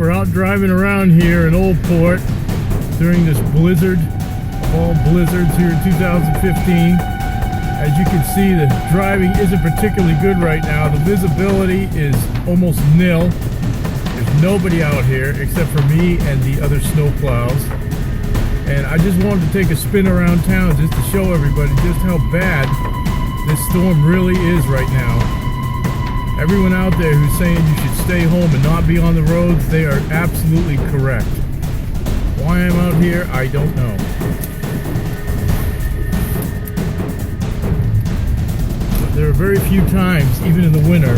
we're out driving around here in Old Port during this blizzard of all blizzards here in 2015. As you can see, the driving isn't particularly good right now. The visibility is almost nil. There's nobody out here except for me and the other snowplows. And I just wanted to take a spin around town just to show everybody just how bad this storm really is right now. Everyone out there who's saying you should stay home and not be on the roads, they are absolutely correct. Why I'm out here, I don't know. But there are very few times, even in the winter,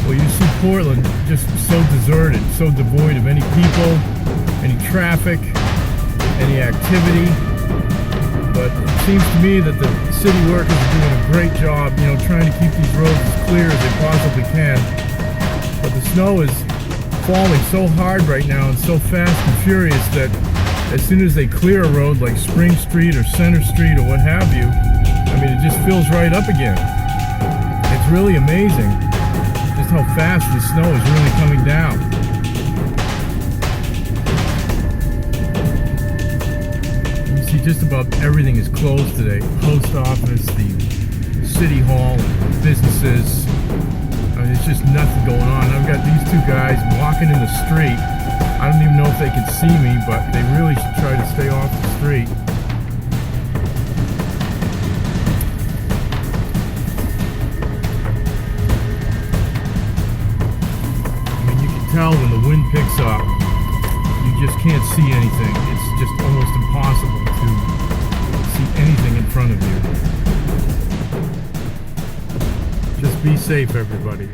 where you see Portland just so deserted, so devoid of any people, any traffic, any activity. But it seems to me that the city workers are doing a great job, trying to keep these roads as clear as they possibly can. But the snow is falling so hard right now and so fast and furious that as soon as they clear a road like Spring Street or Center Street or what have you, it just fills right up again. It's really amazing just how fast the snow is really coming down. See, just about everything is closed today. Post office, the city hall, businesses. There's just nothing going on. I've got these two guys walking in the street. I don't even know if they can see me, but they really should try to stay off the street. You can tell when the wind picks up, you just can't see anything. It's just almost impossible to see anything in front of you. Just be safe, everybody.